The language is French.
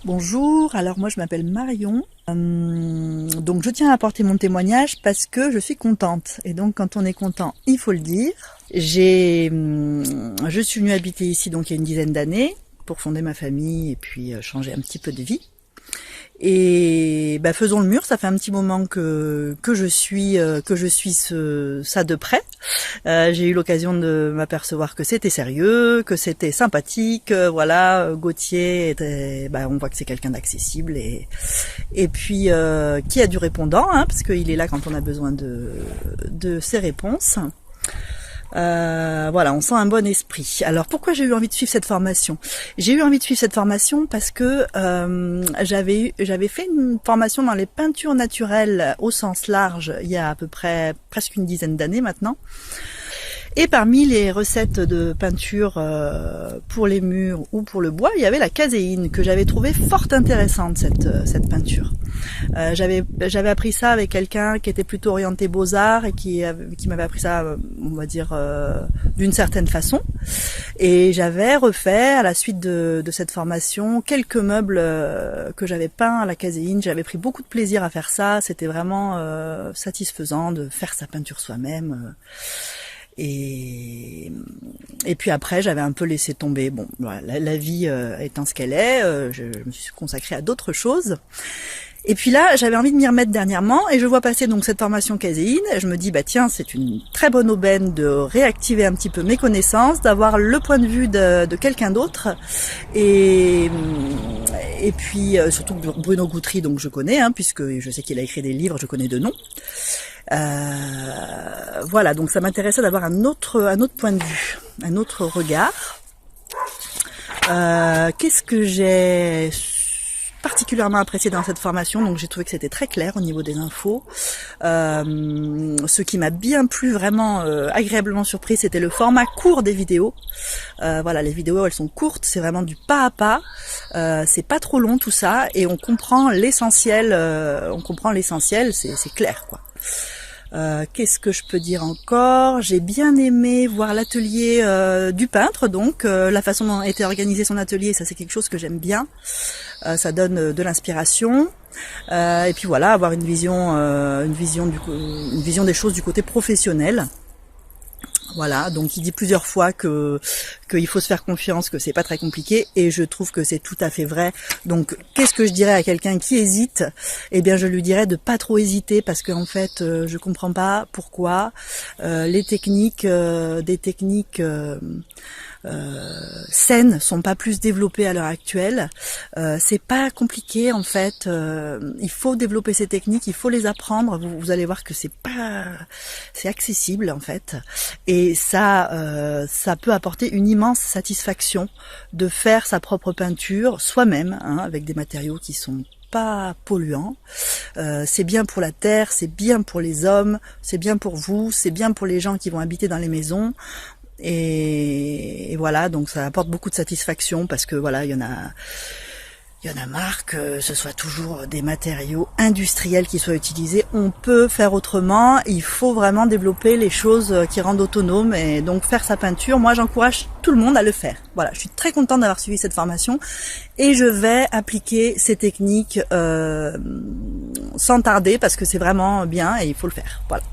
Bonjour, alors moi je m'appelle Marion, donc je tiens à apporter mon témoignage parce que je suis contente, et donc quand on est content il faut le dire. Je suis venue habiter ici donc il y a une dizaine d'années pour fonder ma famille et puis changer un petit peu de vie. Et faisons le mur, ça fait un petit moment que je suis ça de près. J'ai eu l'occasion de m'apercevoir que c'était sérieux, que c'était sympathique. Voilà, Gauthier était, on voit que c'est quelqu'un d'accessible et puis qui a du répondant, hein, parce qu'il est là quand on a besoin de ses réponses. Voilà, on sent un bon esprit. Alors pourquoi j'ai eu envie de suivre cette formation? J'ai eu envie de suivre cette formation parce que j'avais fait une formation dans les peintures naturelles au sens large il y a à peu près presque une dizaine d'années maintenant. Et parmi les recettes de peinture pour les murs ou pour le bois, il y avait la caséine que j'avais trouvé fort intéressante, cette peinture. J'avais appris ça avec quelqu'un qui était plutôt orienté beaux-arts et qui m'avait appris ça, on va dire, d'une certaine façon. Et j'avais refait à la suite de cette formation quelques meubles que j'avais peints à la caséine. J'avais pris beaucoup de plaisir à faire ça. C'était vraiment satisfaisant de faire sa peinture soi-même. Et puis après j'avais un peu laissé tomber. Bon, voilà, la vie étant ce qu'elle est, je me suis consacrée à d'autres choses. Et puis là, j'avais envie de m'y remettre dernièrement, et je vois passer donc cette formation caséine. Je me dis tiens, c'est une très bonne aubaine de réactiver un petit peu mes connaissances, d'avoir le point de vue de quelqu'un d'autre. Et puis surtout Bruno Guthrie, donc je connais, hein, puisque je sais qu'il a écrit des livres, je connais de nom. Voilà, donc ça m'intéressait d'avoir un autre point de vue, un autre regard. Qu'est-ce que j'ai particulièrement apprécié dans cette formation? Donc j'ai trouvé que c'était très clair au niveau des infos. Ce qui m'a bien plu, vraiment agréablement surpris, c'était le format court des vidéos. Voilà, les vidéos elles sont courtes, c'est vraiment du pas à pas. C'est pas trop long tout ça, et on comprend l'essentiel. C'est clair quoi. Qu'est-ce que je peux dire encore? J'ai bien aimé voir l'atelier du peintre, donc la façon dont était organisé son atelier, ça c'est quelque chose que j'aime bien. Ça donne de l'inspiration. Et puis voilà, avoir une vision des choses du côté professionnel. Voilà, donc il dit plusieurs fois qu'il faut se faire confiance, que c'est pas très compliqué, et je trouve que c'est tout à fait vrai. Donc qu'est-ce que je dirais à quelqu'un qui hésite? Eh bien je lui dirais de pas trop hésiter, parce qu'en fait je comprends pas pourquoi des techniques saines sont pas plus développées à l'heure actuelle. C'est pas compliqué en fait. Il faut développer ces techniques, il faut les apprendre. Vous allez voir que c'est accessible en fait, et ça peut apporter une immense satisfaction de faire sa propre peinture soi-même, hein, avec des matériaux qui sont pas polluants. C'est bien pour la terre, c'est bien pour les hommes, c'est bien pour vous, c'est bien pour les gens qui vont habiter dans les maisons. Et voilà, donc ça apporte beaucoup de satisfaction, parce que voilà, il y en a marre que ce soit toujours des matériaux industriels qui soient utilisés. On peut faire autrement, il faut vraiment développer les choses qui rendent autonomes, et donc faire sa peinture, moi j'encourage tout le monde à le faire. Voilà, je suis très contente d'avoir suivi cette formation, et je vais appliquer ces techniques sans tarder, parce que c'est vraiment bien et il faut le faire. Voilà.